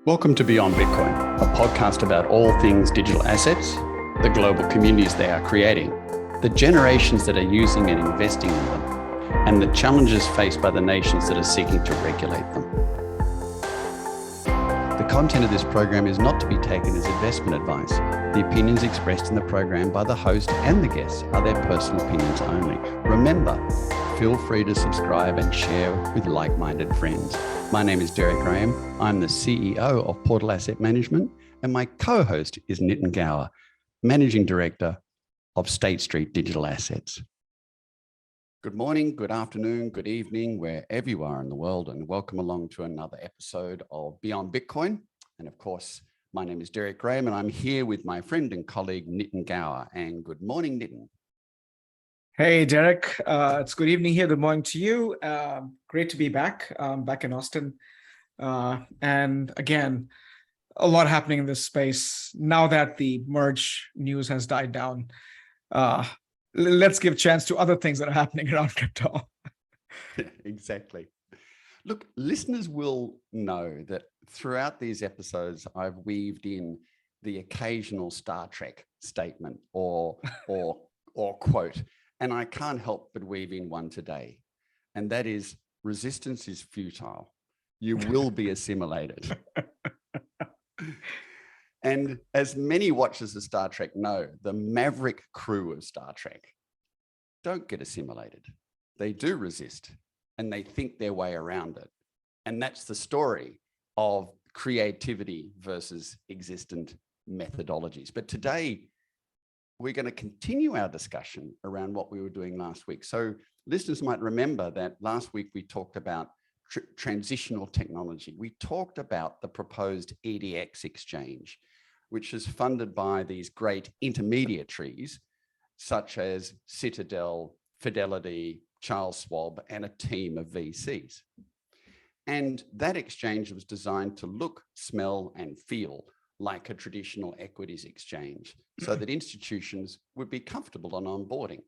Welcome to Beyond Bitcoin, a podcast about all things digital assets, the global communities they are creating, the generations that are using and investing in them, and the challenges faced by the nations that are seeking to regulate them. The content of this program is not to be taken as investment advice. The opinions expressed in the program by the host and the guests are their personal opinions only. Remember, feel free to subscribe and share with like-minded friends. My name is Derek Graham. I'm the CEO of Futile Asset Management, and my co-host is Nitin Gower, Managing Director of State Street Digital Assets. Good morning, good afternoon, good evening, wherever you are in the world, and welcome along to another episode of Beyond Bitcoin. And of course, my name is Derek Graham, and I'm here with my friend and colleague, Nitin Gower. And good morning, Nitin. Hey, Derek. It's good evening here. Good morning to you. Great to be back in Austin. And again, a lot happening in this space. Now that the merge news has died down, let's give chance to other things that are happening around crypto. Exactly. Look, listeners will know that throughout these episodes, I've weaved in the occasional Star Trek statement or quote. And I can't help but weave in one today, and that is resistance is futile. You will be assimilated. And as many watchers of Star Trek know, the maverick crew of Star Trek don't get assimilated. They do resist, and they think their way around it. And that's the story of creativity versus existent methodologies. But today, we're going to continue our discussion around what we were doing last week. So listeners might remember that last week we talked about transitional technology. We talked about the proposed EDX exchange, which is funded by these great intermediaries, such as Citadel, Fidelity, Charles Schwab, and a team of VCs. And that exchange was designed to look, smell, and feel like a traditional equities exchange so that institutions would be comfortable on onboarding.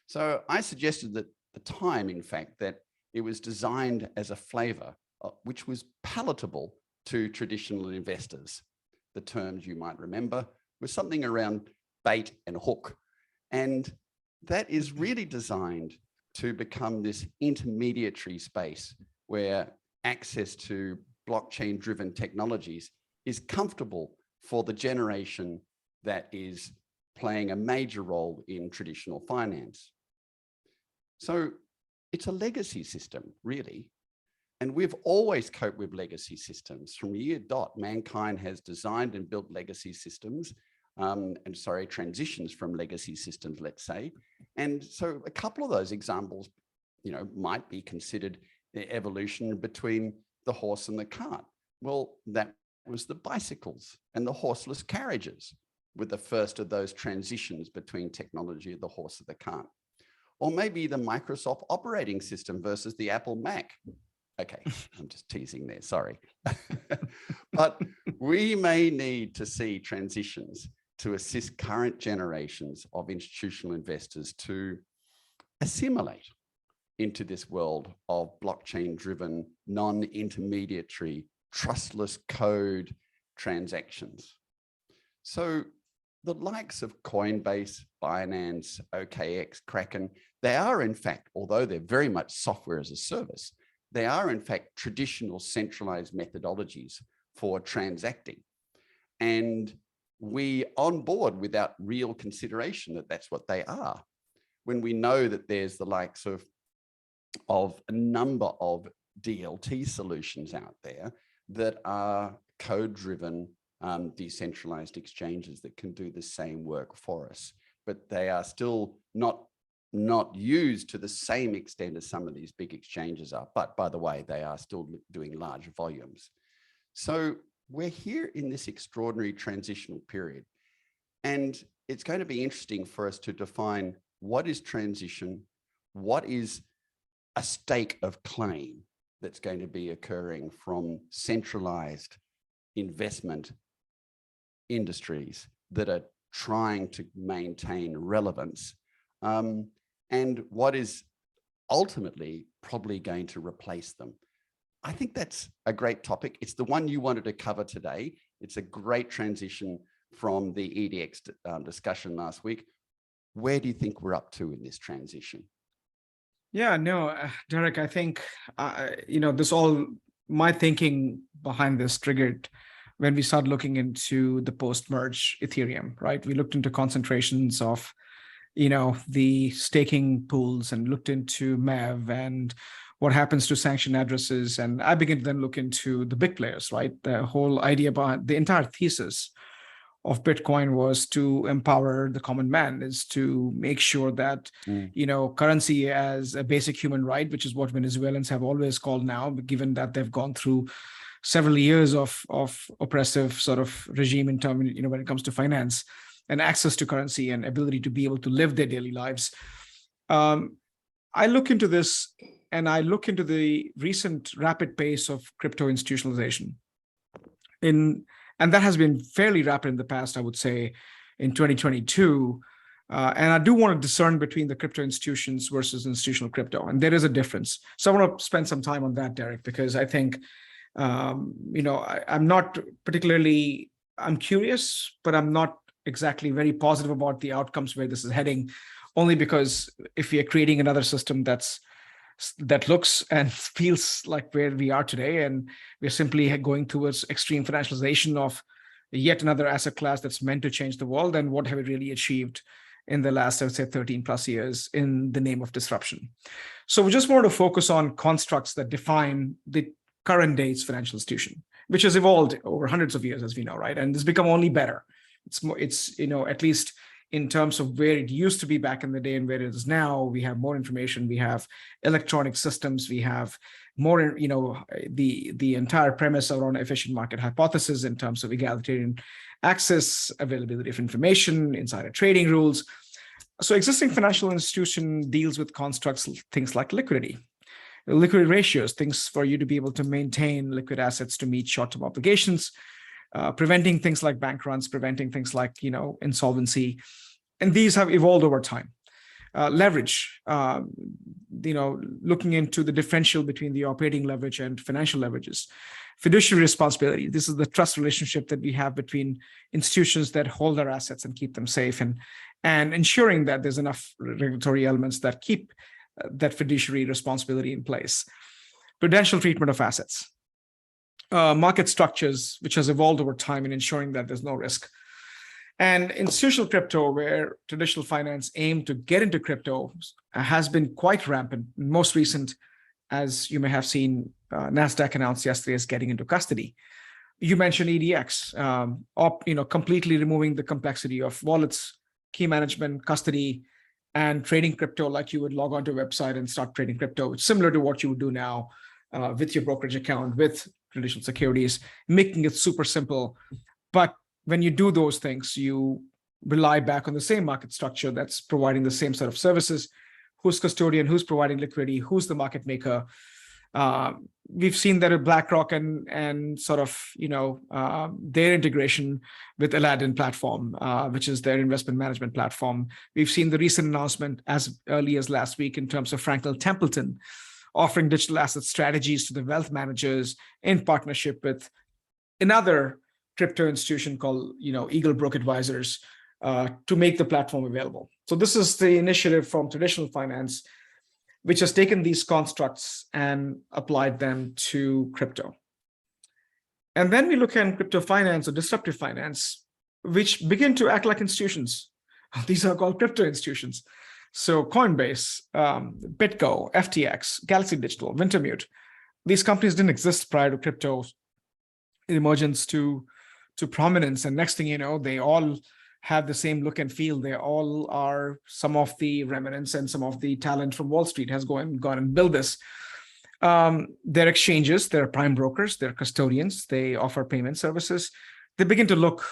So I suggested that at the time, in fact, that it was designed as a flavor which was palatable to traditional investors. The terms you might remember was something around bait and hook. And that is really designed to become this intermediary space where access to blockchain-driven technologies is comfortable for the generation that is playing a major role in traditional finance. So it's a legacy system, really. And we've always coped with legacy systems. From year dot, mankind has designed and built legacy systems, transitions from legacy systems, let's say. And so a couple of those examples, might be considered the evolution between the horse and the cart. Well, that was the bicycles and the horseless carriages with the first of those transitions between technology of the horse and the cart. Or maybe the Microsoft operating system versus the Apple Mac. Okay, I'm just teasing there, sorry. But we may need to see transitions to assist current generations of institutional investors to assimilate into this world of blockchain-driven, non-intermediary, trustless code transactions. So the likes of Coinbase, Binance, OKX, Kraken, they are in fact, although they're very much software as a service, they are in fact traditional centralized methodologies for transacting. And we onboard without real consideration that that's what they are. When we know that there's the likes of a number of DLT solutions out there that are code-driven, decentralized exchanges that can do the same work for us, but they are still not used to the same extent as some of these big exchanges are. But by the way, they are still doing large volumes. So we're here in this extraordinary transitional period. And it's going to be interesting for us to define what is transition, what is a stake of claim that's going to be occurring from centralized investment industries that are trying to maintain relevance, and what is ultimately probably going to replace them. I think that's a great topic. It's the one you wanted to cover today. It's a great transition from the EDX discussion last week. Where do you think we're up to in this transition? Yeah, no, Derek, I think, my thinking behind this triggered when we started looking into the post-merge Ethereum, right? We looked into concentrations of, the staking pools and looked into MEV and what happens to sanctioned addresses. And I began to then look into the big players, right? The whole idea behind the entire thesis of Bitcoin was to empower the common man, is to make sure that, currency as a basic human right, which is what Venezuelans have always called now, given that they've gone through several years of oppressive sort of regime in terms, when it comes to finance and access to currency and ability to be able to live their daily lives. I look into this and I look into the recent rapid pace of crypto institutionalization. And that has been fairly rapid in the past, I would say, in 2022. And I do want to discern between the crypto institutions versus institutional crypto. And there is a difference. So I want to spend some time on that, Derek, because I think, I'm not particularly, I'm curious, but I'm not exactly very positive about the outcomes where this is heading, only because if we are creating another system that looks and feels like where we are today, and we're simply going towards extreme financialization of yet another asset class that's meant to change the world, then what have we really achieved in the last, I would say, 13 plus years in the name of disruption? So we just want to focus on constructs that define the current day's financial institution, which has evolved over hundreds of years, as we know, right? And it's become only better. It's more, at least in terms of where it used to be back in the day and where it is now. We have more information, we have electronic systems, we have more, the entire premise around efficient market hypothesis in terms of egalitarian access, availability of information, insider trading rules. So existing financial institution deals with constructs, things like liquidity ratios, things for you to be able to maintain liquid assets to meet short-term obligations, preventing things like bank runs, preventing things like, insolvency. And these have evolved over time. Leverage, looking into the differential between the operating leverage and financial leverages. Fiduciary responsibility. This is the trust relationship that we have between institutions that hold our assets and keep them safe, and ensuring that there's enough regulatory elements that keep that fiduciary responsibility in place. Prudential treatment of assets. Market structures, which has evolved over time in ensuring that there's no risk. And institutional crypto, where traditional finance aimed to get into crypto, has been quite rampant. Most recent, as you may have seen, NASDAQ announced yesterday, is getting into custody. You mentioned EDX, completely removing the complexity of wallets, key management, custody, and trading crypto like you would log onto a website and start trading crypto. It's similar to what you would do now with your brokerage account, with traditional securities, making it super simple. But when you do those things, you rely back on the same market structure that's providing the same set of services. Who's custodian, who's providing liquidity, who's the market maker. We've seen that at BlackRock and sort of, their integration with Aladdin platform, which is their investment management platform. We've seen the recent announcement as early as last week in terms of Franklin Templeton offering digital asset strategies to the wealth managers in partnership with another crypto institution called, Eagle Brook Advisors, to make the platform available. So this is the initiative from traditional finance, which has taken these constructs and applied them to crypto. And then we look at crypto finance or disruptive finance, which begin to act like institutions. These are called crypto institutions. So Coinbase, BitGo, FTX, Galaxy Digital, Wintermute, these companies didn't exist prior to crypto's emergence to prominence. And next thing you know, they all have the same look and feel. They all are some of the remnants and some of the talent from Wall Street has gone and built this. They're exchanges, they're prime brokers, they're custodians, they offer payment services. They begin to look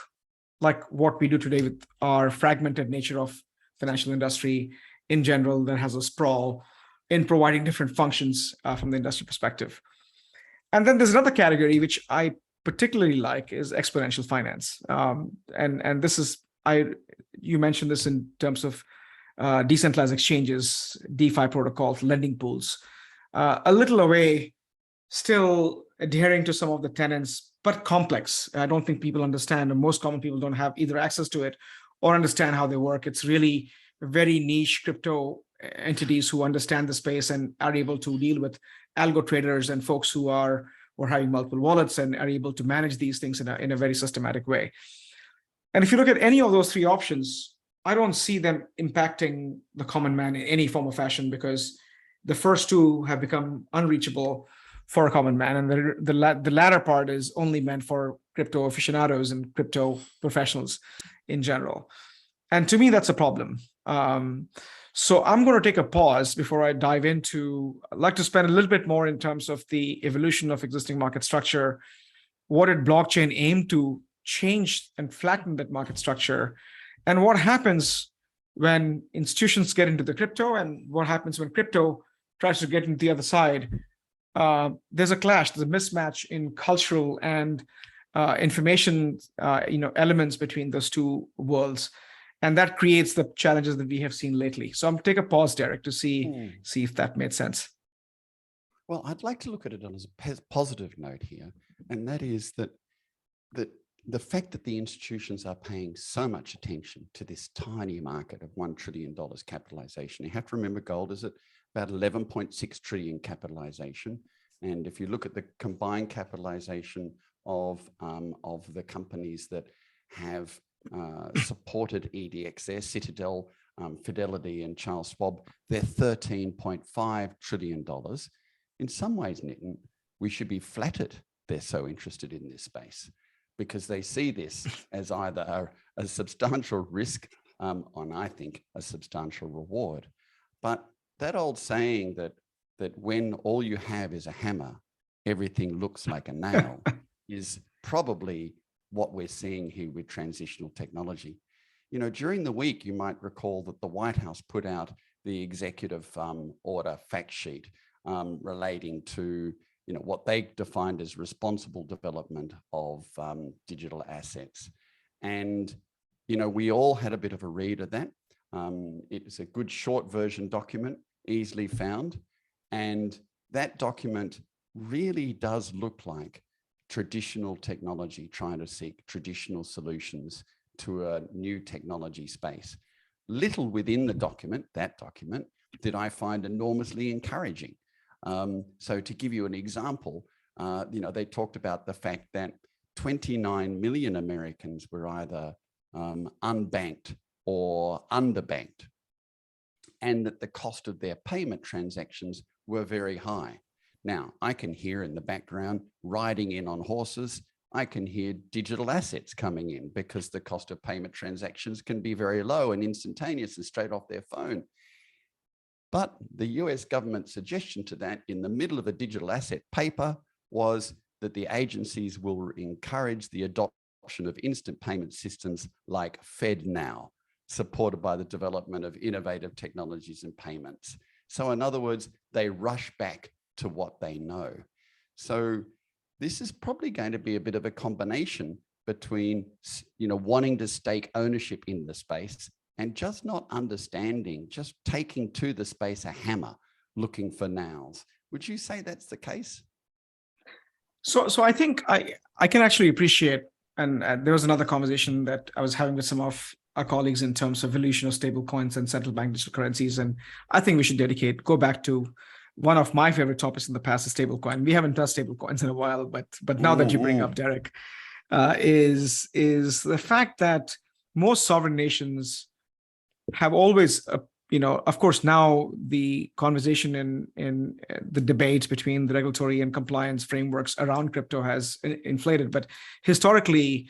like what we do today with our fragmented nature of financial industry in general that has a sprawl in providing different functions from the industry perspective. And then there's another category which I particularly like is exponential finance. And this is, you mentioned this in terms of decentralized exchanges, DeFi protocols, lending pools, a little away still adhering to some of the tenets, but complex. I don't think people understand, and most common people don't have either access to it or understand how they work. It's really very niche crypto entities who understand the space and are able to deal with algo traders and folks who are having multiple wallets and are able to manage these things in a very systematic way. And if you look at any of those three options, I don't see them impacting the common man in any form or fashion, because the first two have become unreachable for a common man, and the latter part is only meant for crypto aficionados and crypto professionals in general. And to me, that's a problem. So I'm going to take a pause before I dive into. I'd like to spend a little bit more in terms of the evolution of existing market structure. What did blockchain aim to change and flatten that market structure? And what happens when institutions get into the crypto, and what happens when crypto tries to get into the other side? There's a clash, there's a mismatch in cultural and information elements between those two worlds. And that creates the challenges that we have seen lately. So I'm going to take a pause, Derek, to see if that made sense. Well, I'd like to look at it on a positive note here, and that is that the fact that the institutions are paying so much attention to this tiny market of $1 trillion capitalization. You have to remember gold is at about 11.6 trillion capitalization. And if you look at the combined capitalization of the companies that have supported EDXS, Citadel, Fidelity, and Charles Schwab, they're $13.5 trillion. In some ways, Nitin, we should be flattered they're so interested in this space, because they see this as either a substantial risk and I think a substantial reward. But that old saying that when all you have is a hammer, everything looks like a nail is probably what we're seeing here with transitional technology. You know, during the week, you might recall that the White House put out the executive order fact sheet relating to, you know, what they defined as responsible development of digital assets. And, you know, we all had a bit of a read of that. It was a good short version document, easily found. And that document really does look like traditional technology trying to seek traditional solutions to a new technology space. Little within the document, that document, did I find enormously encouraging. So to give you an example, you know, they talked about the fact that 29 million Americans were either unbanked or underbanked, and that the cost of their payment transactions were very high. Now, I can hear in the background riding in on horses. I can hear digital assets coming in because the cost of payment transactions can be very low and instantaneous and straight off their phone. But the US government suggestion to that in the middle of a digital asset paper was that the agencies will encourage the adoption of instant payment systems like FedNow, supported by the development of innovative technologies and payments. So in other words, they rush back to what they know. So this is probably going to be a bit of a combination between, you know, wanting to stake ownership in the space and just not understanding, just taking to the space a hammer, looking for nails. Would you say that's the case? So I think I can actually appreciate, and there was another conversation that I was having with some of our colleagues in terms of evolution of stable coins and central bank digital currencies. And I think we should go back to one of my favorite topics in the past, is stablecoin. We haven't touched stablecoins in a while, but now that you bring up, Derek, is the fact that most sovereign nations have always, you know, of course, now the conversation in the debate between the regulatory and compliance frameworks around crypto has inflated. But historically,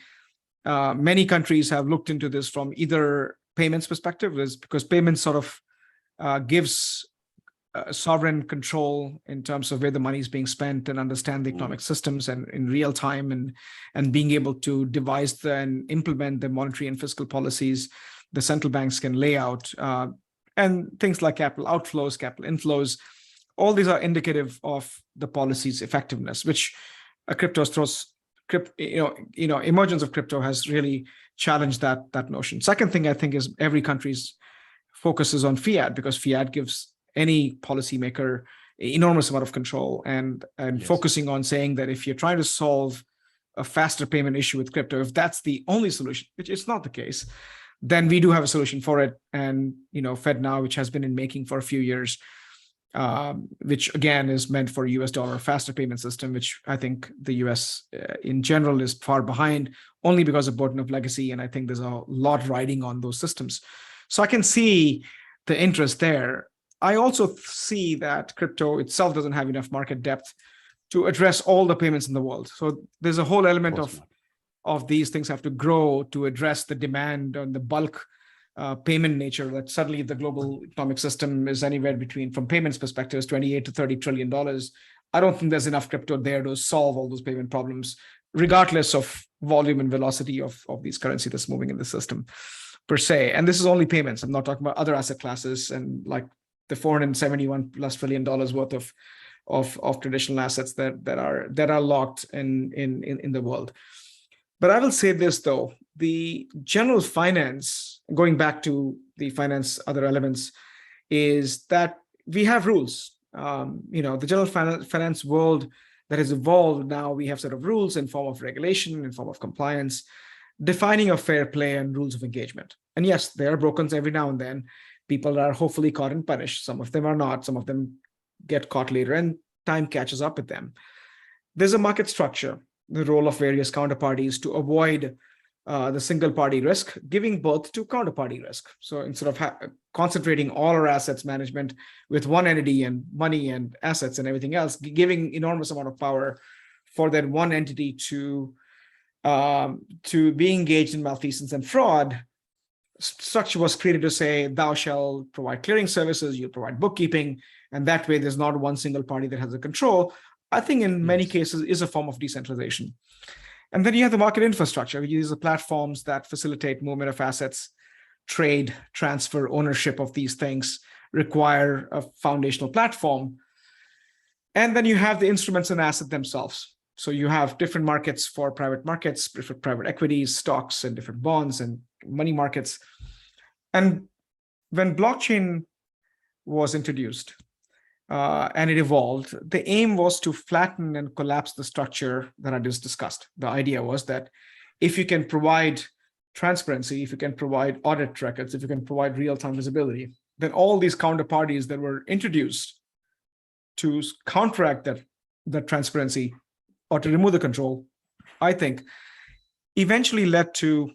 many countries have looked into this from either payments perspective, because payments sort of gives sovereign control in terms of where the money is being spent and understand the economic systems and in real time, and being able to devise and implement the monetary and fiscal policies the central banks can lay out, and things like capital outflows, capital inflows. All these are indicative of the policy's effectiveness, which emergence of crypto has really challenged that notion. Second thing I think is every country's focuses on fiat, because fiat gives any policymaker enormous amount of control, and Yes. focusing on saying that if you're trying to solve a faster payment issue with crypto, if that's the only solution, which is not the case, then we do have a solution for it. And FedNow, which has been in making for a few years, which again is meant for US dollar faster payment system, which I think the US in general is far behind, only because of burden of legacy. And I think there's a lot riding on those systems. So I can see the interest there. I also see that crypto itself doesn't have enough market depth to address all the payments in the world. So there's a whole element of these things have to grow to address the demand on the bulk payment nature, that suddenly the global economic system is anywhere between, from payments perspective, is 28 to $30 trillion. I don't think there's enough crypto there to solve all those payment problems, regardless of volume and velocity of these currency that's moving in the system per se. And this is only payments. I'm not talking about other asset classes and like the $471+ trillion worth of traditional assets that are locked in the world. But I will say this though, the general finance, going back to the finance other elements, is that we have rules. The general finance world that has evolved now, we have set of rules in form of regulation, in form of compliance, defining a fair play and rules of engagement. And yes, there are broken every now and then. People are hopefully caught and punished. Some of them are not. Some of them get caught later and time catches up with them. There's a market structure, the role of various counterparties to avoid the single party risk, giving birth to counterparty risk. So instead of concentrating all our assets management with one entity and money and assets and everything else, giving enormous amount of power for that one entity to be engaged in malfeasance and fraud, structure was created to say, thou shalt provide clearing services, you provide bookkeeping, and that way there's not one single party that has the control. I think in many cases is a form of decentralization. And then you have the market infrastructure. We use the platforms that facilitate movement of assets, trade, transfer, ownership of these things, require a foundational platform. And then you have the instruments and assets themselves. So you have different markets for private markets, different private equities, stocks, and different bonds and money markets. And when blockchain was introduced and it evolved, the aim was to flatten and collapse the structure that I just discussed. The idea was that if you can provide transparency, if you can provide audit records, if you can provide real-time visibility, then all these counterparties that were introduced to counteract that transparency or to remove the control, I think, eventually led to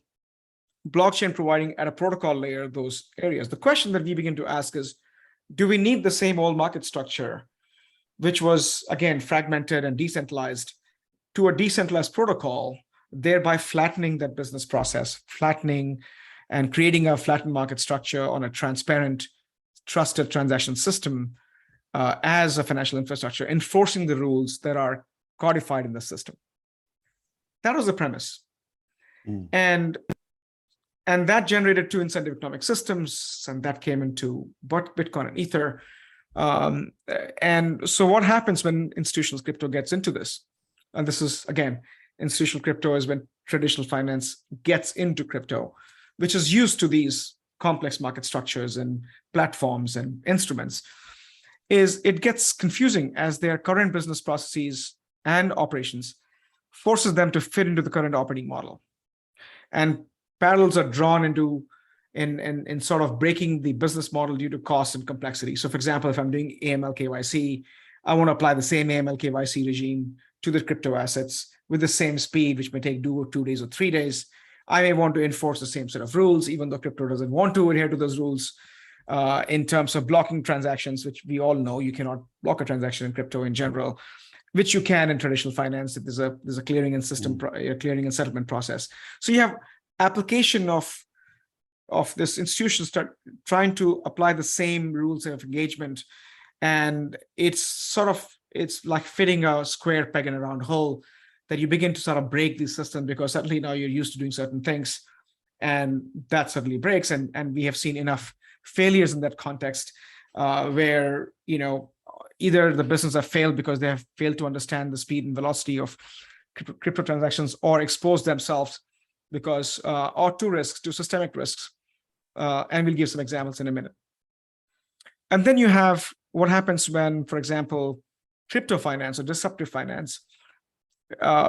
blockchain providing at a protocol layer those areas. The question that we begin to ask is, do we need the same old market structure, which was, again, fragmented and decentralized, to a decentralized protocol, thereby flattening that business process, flattening and creating a flattened market structure on a transparent, trusted transaction system as a financial infrastructure, enforcing the rules that are codified in the system. That was the premise. And that generated two incentive economic systems, and that came into Bitcoin and Ether. And so what happens when institutional crypto gets into this? And this is, again, institutional crypto is when traditional finance gets into crypto, which is used to these complex market structures and platforms and instruments, is it gets confusing as their current business processes and operations forces them to fit into the current operating model. And parallels are drawn into in sort of breaking the business model due to cost and complexity. So for example, if I'm doing AML KYC, I want to apply the same AML KYC regime to the crypto assets with the same speed, which may take 2 days or 3 days. I may want to enforce the same set of rules, even though crypto doesn't want to adhere to those rules. In terms of blocking transactions, which we all know you cannot block a transaction in crypto in general, which you can in traditional finance. There's a clearing and system, clearing and settlement process. So you have application of this institution start trying to apply the same rules of engagement, and it's like fitting a square peg in a round hole, that you begin to sort of break the system because suddenly now you're used to doing certain things, and that suddenly breaks. And we have seen enough failures in that context where either the business have failed because they have failed to understand the speed and velocity of crypto transactions, or expose themselves because or to systemic risks. And we'll give some examples in a minute. And then you have what happens when, for example, crypto finance or disruptive finance,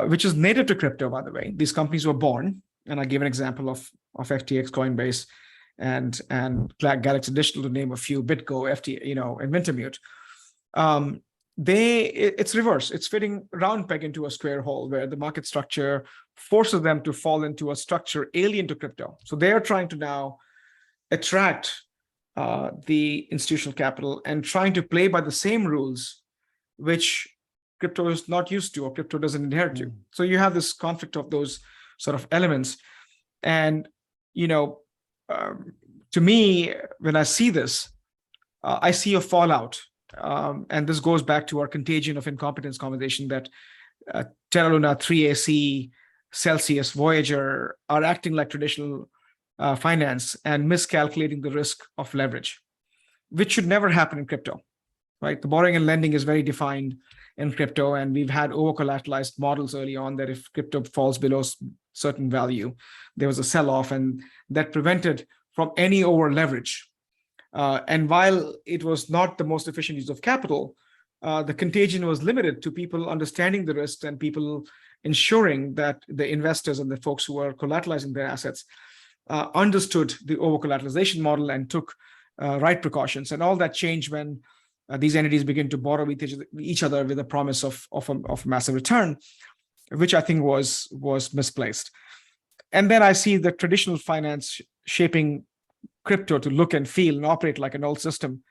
which is native to crypto, by the way, these companies were born, and I gave an example of FTX, Coinbase, and Galaxy Digital, to name a few, BitGo, and Wintermute. It's reverse. It's fitting round peg into a square hole, where the market structure forces them to fall into a structure alien to crypto. So they are trying to now attract the institutional capital and trying to play by the same rules which crypto is not used to, or crypto doesn't inherit to. So you have this conflict of those sort of elements. And, to me, when I see this, I see a fallout. And this goes back to our contagion of incompetence conversation, that Terra Luna, 3AC, Celsius, Voyager are acting like traditional finance and miscalculating the risk of leverage, which should never happen in crypto, right? The borrowing and lending is very defined in crypto, and we've had over-collateralized models early on that if crypto falls below certain value, there was a sell-off, and that prevented from any over-leverage. And while it was not the most efficient use of capital, the contagion was limited to people understanding the risk and people ensuring that the investors and the folks who are collateralizing their assets understood the over-collateralization model and took right precautions. And all that changed when these entities begin to borrow with each other with a promise of massive return, which I think was misplaced. And then I see the traditional finance shaping crypto to look and feel and operate like an old system.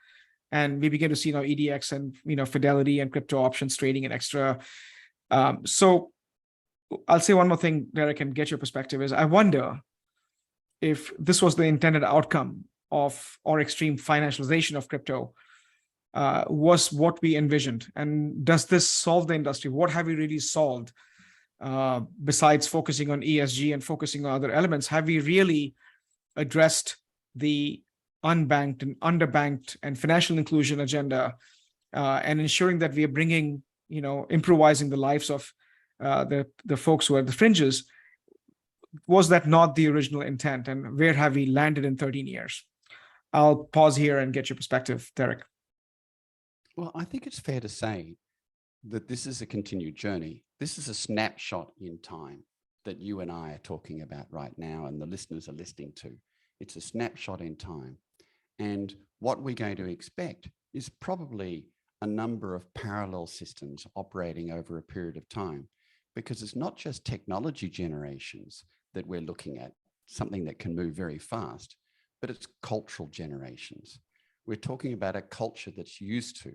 And we begin to see now EDX and Fidelity and crypto options trading and extra. So I'll say one more thing, Derek, and get your perspective, is I wonder if this was the intended outcome of our extreme financialization of crypto, was what we envisioned. And does this solve the industry? What have we really solved? Besides focusing on ESG and focusing on other elements, have we really addressed the unbanked and underbanked and financial inclusion agenda, and ensuring that we are bringing, improvising the lives of the folks who are the fringes? Was that not the original intent? And where have we landed in 13 years? I'll pause here and get your perspective, Derek. Well, I think it's fair to say that this is a continued journey. This is a snapshot in time that you and I are talking about right now, and the listeners are listening to. It's a snapshot in time. And what we're going to expect is probably a number of parallel systems operating over a period of time, because it's not just technology generations that we're looking at, something that can move very fast, but it's cultural generations. We're talking about a culture that's used to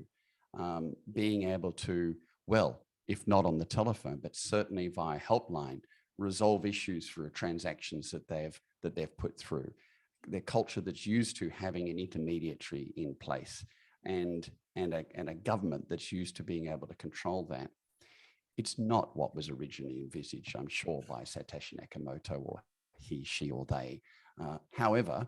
being able to, well, if not on the telephone, but certainly via helpline, resolve issues through transactions that they've put through. Their culture that's used to having an intermediary in place, and a government that's used to being able to control that. It's not what was originally envisaged, I'm sure, by Satoshi Nakamoto or he, she, or they. However,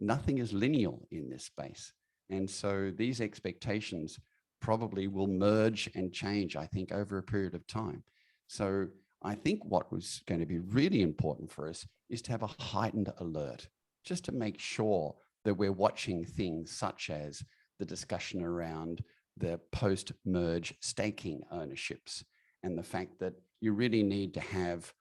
nothing is linear in this space. And so these expectations probably will merge and change, I think, over a period of time. So I think what was going to be really important for us is to have a heightened alert, just to make sure that we're watching things such as the discussion around the post-merge staking ownerships, and the fact that you really need to have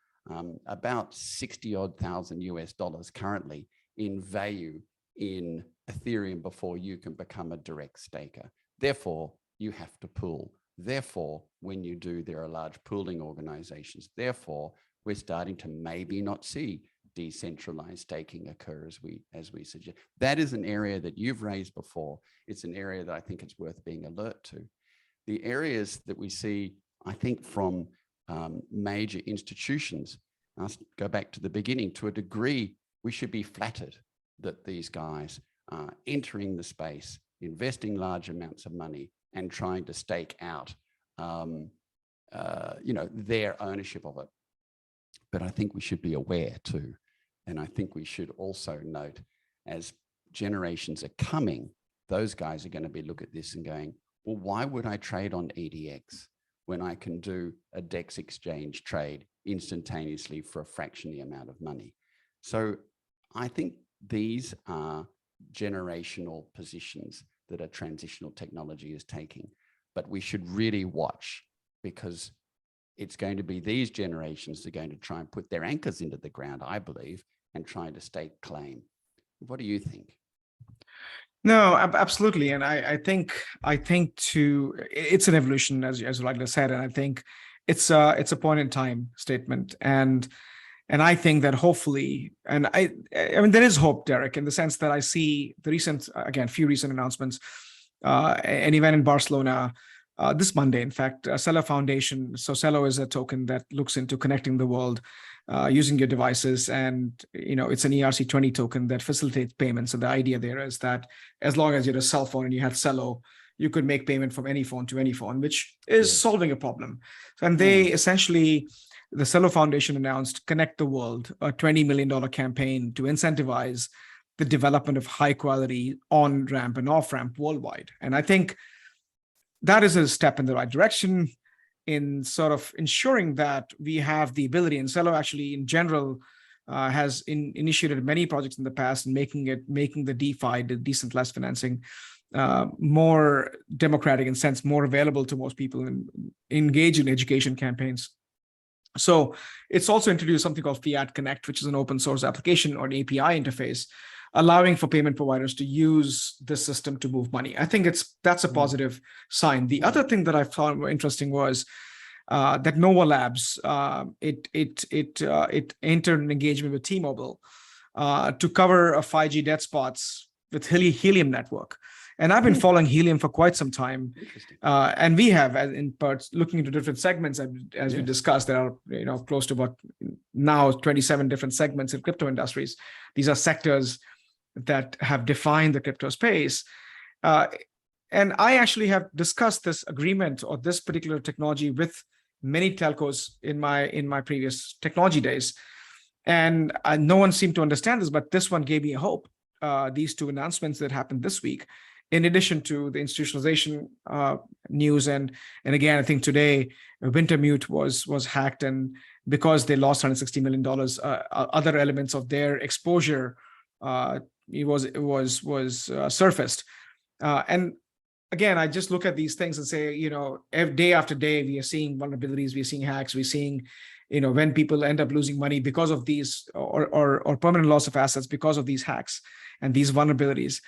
about 60-odd thousand US dollars currently in value in Ethereum before you can become a direct staker. Therefore, you have to pool. Therefore, when you do, there are large pooling organizations. Therefore, we're starting to maybe not see decentralized staking occur as we suggest. That is an area that you've raised before. It's an area that I think it's worth being alert to. The areas that we see, I think, from major institutions, I'll go back to the beginning, to a degree, we should be flattered that these guys are entering the space, investing large amounts of money and trying to stake out, their ownership of it. But I think we should be aware too. And I think we should also note, as generations are coming, those guys are going to be looking at this and going, well, why would I trade on EDX when I can do a DEX exchange trade instantaneously for a fraction of the amount of money? So I think these are generational positions that a transitional technology is taking. But we should really watch, because it's going to be these generations that are going to try and put their anchors into the ground, I believe, and trying to stake claim. What do you think? No, absolutely, and I think it's an evolution, as you rightly said, and I think it's a point in time statement, and I think that hopefully, and I mean there is hope, Derek, in the sense that I see the few recent announcements, an event in Barcelona this Monday, in fact, Celo Foundation. So Celo is a token that looks into connecting the world using your devices, and it's an ERC20 token that facilitates payments. So the idea there is that as long as you had a cell phone and you had Celo, you could make payment from any phone to any phone, which is solving a problem. And they essentially, the Celo Foundation announced Connect the World, a $20 million campaign to incentivize the development of high quality on-ramp and off-ramp worldwide. And I think that is a step in the right direction in sort of ensuring that we have the ability, and Celo actually in general has initiated many projects in the past and making the DeFi, the decentralized financing, more democratic in sense, more available to most people, and engage in education campaigns. So it's also introduced something called Fiat Connect, which is an open source application or an API interface, allowing for payment providers to use the system to move money. I think that's a positive sign. The other thing that I found interesting was that Nova Labs it entered an engagement with T-Mobile to cover a 5G dead spots with Helium network. And I've been following Helium for quite some time, and we have, in parts, looking into different segments as we discussed. There are close to about now 27 different segments in crypto industries. These are sectors that have defined the crypto space. And I actually have discussed this agreement or this particular technology with many telcos in my previous technology days. And no one seemed to understand this, but this one gave me hope. These two announcements that happened this week, in addition to the institutionalization news. And again, I think today Wintermute was hacked, and because they lost $160 million, other elements of their exposure was surfaced. And again, I just look at these things and say, day after day, we are seeing vulnerabilities, we are seeing hacks, we're seeing, when people end up losing money because of these, or permanent loss of assets because of these hacks and these vulnerabilities.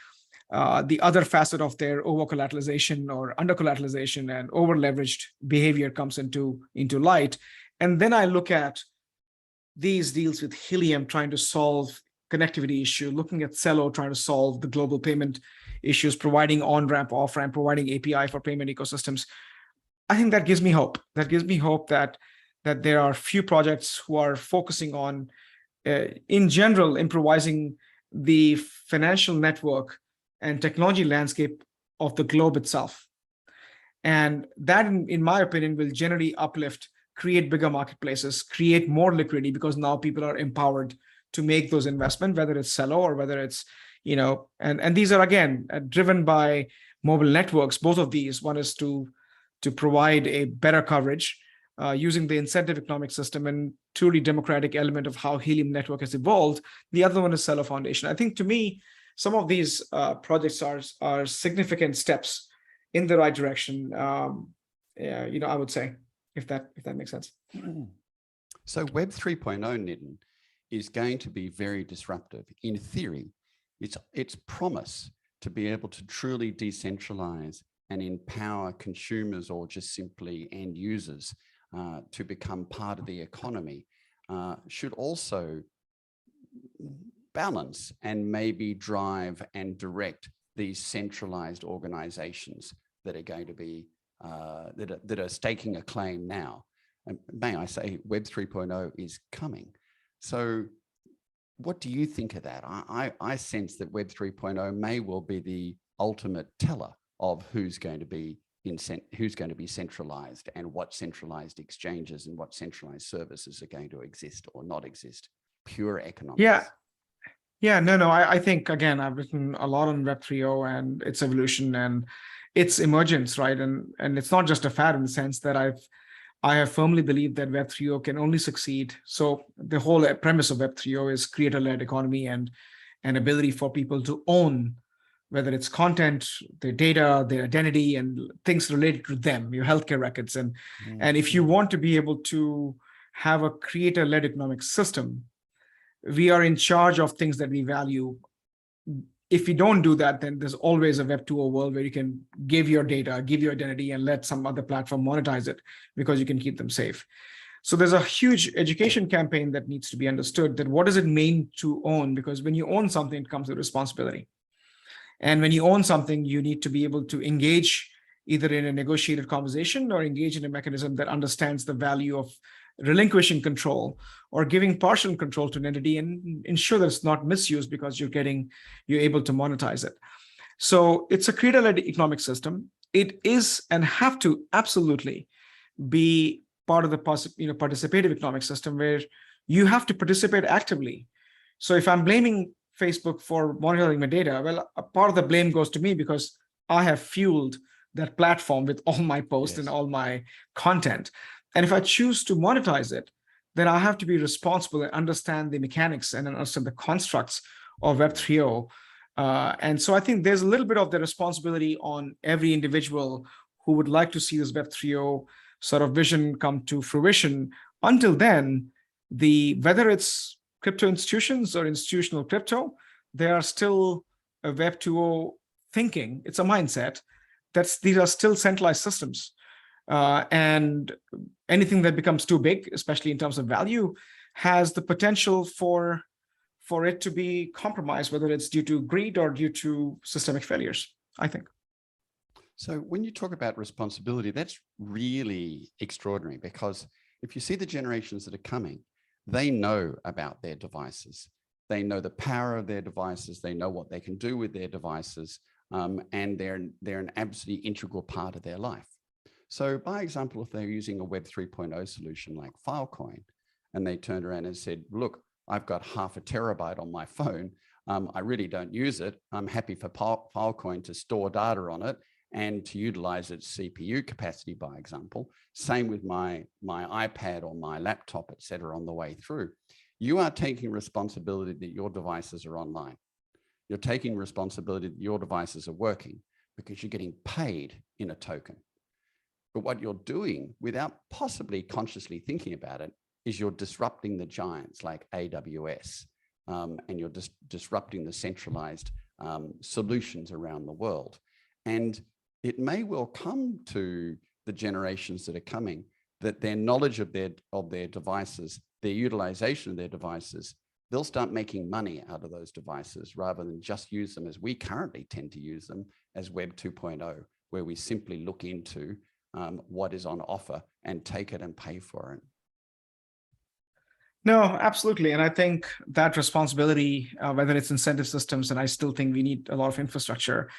The other facet of their over-collateralization or under-collateralization and over-leveraged behavior comes into light. And then I look at these deals with Helium trying to solve connectivity issue, looking at Celo trying to solve the global payment issues, providing on-ramp, off-ramp, providing API for payment ecosystems. I think that gives me hope. That gives me hope that there are few projects who are focusing on, in general, improvising the financial network and technology landscape of the globe itself. And that, in my opinion, will generally uplift, create bigger marketplaces, create more liquidity, because now people are empowered to make those investments, whether it's Celo or whether it's, and these are, again, driven by mobile networks. Both of these, one is to provide a better coverage using the incentive economic system and truly democratic element of how Helium network has evolved. The other one is Celo Foundation. I think, to me, some of these projects are significant steps in the right direction. I would say, if that makes sense. So Web 3.0, Nitin, is going to be very disruptive. In theory, its promise to be able to truly decentralize and empower consumers or just simply end users to become part of the economy should also balance and maybe drive and direct these centralized organizations that are going to be that are staking a claim now. And may I say, Web 3.0 is coming. So what do you think of that? I sense that Web 3.0 may well be the ultimate teller of who's going to be centralized, and what centralized exchanges and what centralized services are going to exist or not exist. Pure economics. No, I think, again, I've written a lot on Web 3.0 and its evolution and its emergence, right? And it's not just a fad, in the sense that I have firmly believed that Web 3.0 can only succeed. So the whole premise of Web 3.0 is creator-led economy and an ability for people to own whether it's content, their data, their identity, and things related to them, your healthcare records. And if you want to be able to have a creator-led economic system, we are in charge of things that we value. If we don't do that, then there's always a Web 2.0 world where you can give your data, give your identity, and let some other platform monetize it because you can keep them safe. So there's a huge education campaign that needs to be understood, that what does it mean to own? Because when you own something, it comes with responsibility. And when you own something, you need to be able to engage either in a negotiated conversation or engage in a mechanism that understands the value of relinquishing control or giving partial control to an entity and ensure that it's not misused because you're able to monetize it. So it's a creator-led economic system. It is and have to absolutely be part of the participative economic system where you have to participate actively. So if I'm blaming Facebook for monitoring my data, well, a part of the blame goes to me because I have fueled that platform with all my posts and all my content. And if I choose to monetize it, then I have to be responsible and understand the mechanics and understand the constructs of Web 3.0. And so I think there's a little bit of the responsibility on every individual who would like to see this Web 3.0 sort of vision come to fruition. Until then, whether it's crypto institutions or institutional crypto, they are still a Web 2.0 thinking. It's a mindset. These are still centralized systems. And anything that becomes too big, especially in terms of value, has the potential for it to be compromised, whether it's due to greed or due to systemic failures, I think. So when you talk about responsibility, that's really extraordinary, because if you see the generations that are coming, they know about their devices. They know the power of their devices. They know what they can do with their devices. And they're an absolutely integral part of their life. So by example, if they're using a Web 3.0 solution like Filecoin, and they turned around and said, look, I've got 0.5 terabyte on my phone. I really don't use it. I'm happy for Filecoin to store data on it and to utilize its CPU capacity, by example. Same with my iPad or my laptop, et cetera, on the way through. You are taking responsibility that your devices are online. You're taking responsibility that your devices are working because you're getting paid in a token. But what you're doing, without possibly consciously thinking about it, is you're disrupting the giants like AWS, and you're disrupting the centralized solutions around the world. And it may well come to the generations that are coming that their knowledge of their devices, their utilization of their devices, they'll start making money out of those devices rather than just use them as we currently tend to use them as Web 2.0, where we simply look into what is on offer and take it and pay for it. No, absolutely. And I think that responsibility, whether it's incentive systems, and I still think we need a lot of infrastructure,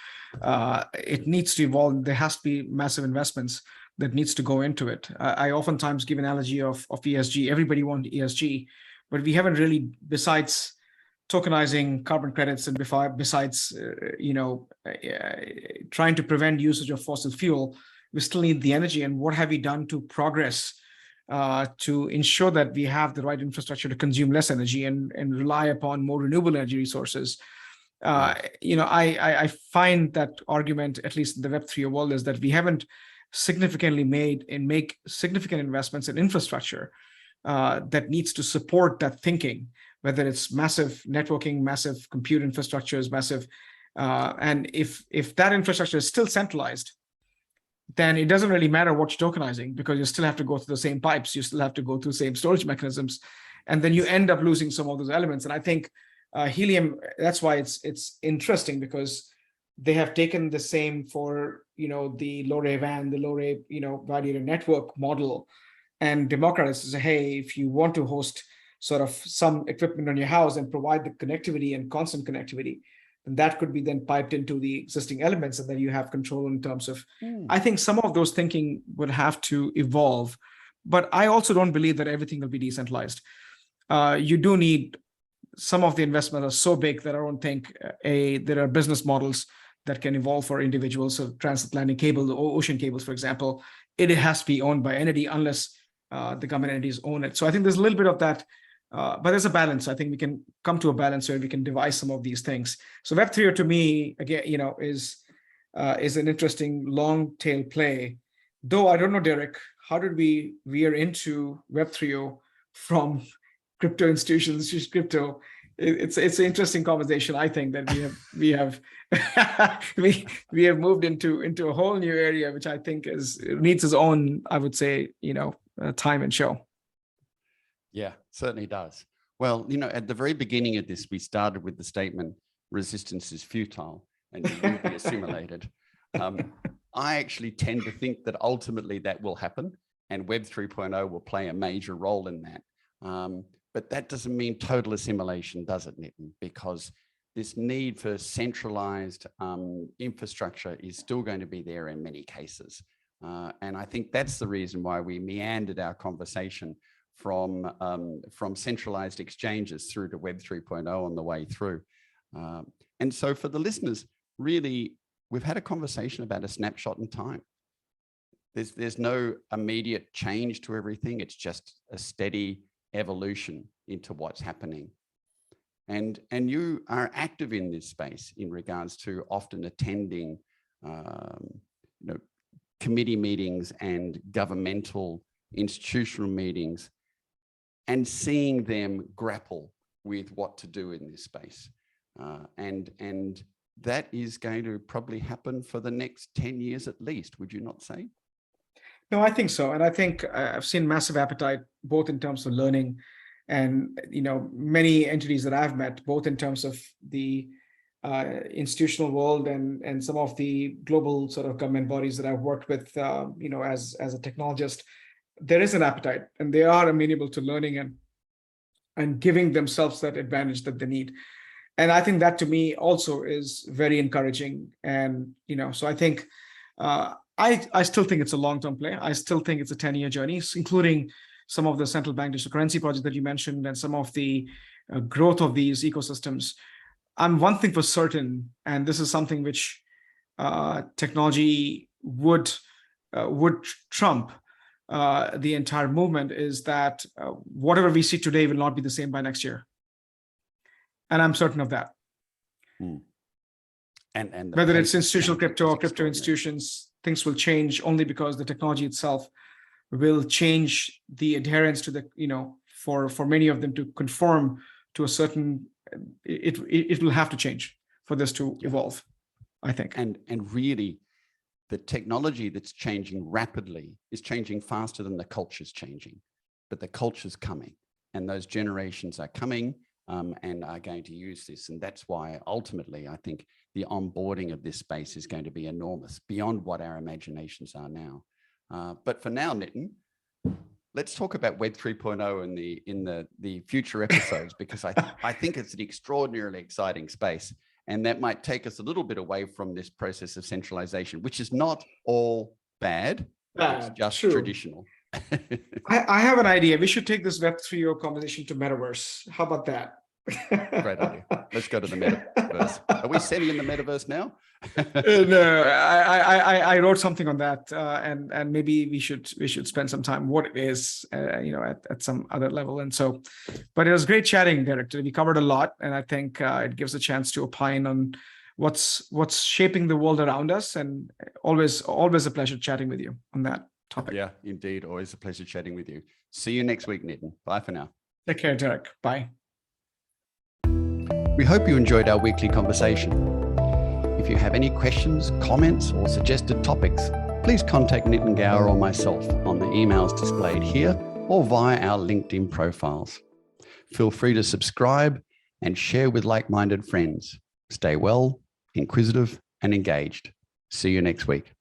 it needs to evolve. There has to be massive investments that needs to go into it. I oftentimes give an analogy of ESG. Everybody wants ESG, but we haven't really, besides tokenizing carbon credits and besides trying to prevent usage of fossil fuel, we still need the energy. And what have we done to progress to ensure that we have the right infrastructure to consume less energy and rely upon more renewable energy resources? I find that argument, at least in the Web 3.0 world, is that we haven't significantly make significant investments in infrastructure that needs to support that thinking, whether it's massive networking, massive compute infrastructures, massive, and if that infrastructure is still centralized, then it doesn't really matter what you're tokenizing, because you still have to go through the same pipes, you still have to go through the same storage mechanisms, and then you end up losing some of those elements. And I think Helium, that's why it's interesting, because they have taken the same for the low-ray WAN, the low-ray validated network model, and democratized to say, hey, if you want to host sort of some equipment on your house and provide the connectivity and constant connectivity, then that could be then piped into the existing elements, and then you have control in terms of, I think some of those thinking would have to evolve, but I also don't believe that everything will be decentralized. You do need, some of the investments are so big that I don't think there are business models that can evolve for individuals. So transatlantic cable, the ocean cables, for example, it has to be owned by entity unless the government entities own it. So I think there's a little bit of that But there's a balance. I think we can come to a balance where we can devise some of these things. So Web 3.0 to me, again, is an interesting long tail play. Though I don't know, Derek, how did we veer into Web 3.0 from crypto institutions to crypto? It's an interesting conversation. I think that we have we have moved into a whole new area, which I think needs its own, I would say, time and show. Yeah, certainly does. Well, at the very beginning of this, we started with the statement, resistance is futile and you will be assimilated. I actually tend to think that ultimately that will happen and Web 3.0 will play a major role in that. But that doesn't mean total assimilation, does it, Nitin? Because this need for centralized infrastructure is still going to be there in many cases. And I think that's the reason why we meandered our conversation from centralized exchanges through to Web 3.0 on the way through. And so for the listeners, really, we've had a conversation about a snapshot in time. There's no immediate change to everything. It's just a steady evolution into what's happening. And you are active in this space in regards to often attending committee meetings and governmental institutional meetings and seeing them grapple with what to do in this space. And that is going to probably happen for the next 10 years at least, would you not say? No, I think so. And I think I've seen massive appetite, both in terms of learning and, many entities that I've met, both in terms of the institutional world and some of the global sort of government bodies that I've worked with, as a technologist. There is an appetite and they are amenable to learning and giving themselves that advantage that they need. And I think that to me also is very encouraging. And, so I think, I still think it's a long-term play. I still think it's a 10-year journey, including some of the central bank digital currency projects that you mentioned and some of the growth of these ecosystems. One thing for certain, and this is something which technology would trump the entire movement, is that whatever we see today will not be the same by next year. And I'm certain of that. And whether it's institutional crypto or crypto institutions, things will change only because the technology itself will change the adherence to the, for many of them to conform to a certain, it will have to change for this to evolve, I think. And really, the technology that's changing rapidly is changing faster than the culture's changing, but the culture's coming and those generations are coming and are going to use this. And that's why ultimately, I think the onboarding of this space is going to be enormous beyond what our imaginations are now. But for now, Nitin, let's talk about Web 3.0 in the future episodes, because I think it's an extraordinarily exciting space. And that might take us a little bit away from this process of centralization, which is not all bad. It's just traditional. I have an idea. We should take this Web 3.0 conversation to metaverse. How about that? Great idea. Let's go to the metaverse. Are we sitting in the metaverse now? No, I wrote something on that, and maybe we should spend some time what it is, at some other level. And so, but it was great chatting, Derek. We covered a lot, and I think it gives a chance to opine on what's shaping the world around us. And always a pleasure chatting with you on that topic. Yeah, indeed. Always a pleasure chatting with you. See you next week, Nitin. Bye for now. Take care, Derek. Bye. We hope you enjoyed our weekly conversation. If you have any questions, comments, or suggested topics, please contact Nitin Gower or myself on the emails displayed here or via our LinkedIn profiles. Feel free to subscribe and share with like-minded friends. Stay well, inquisitive, and engaged. See you next week.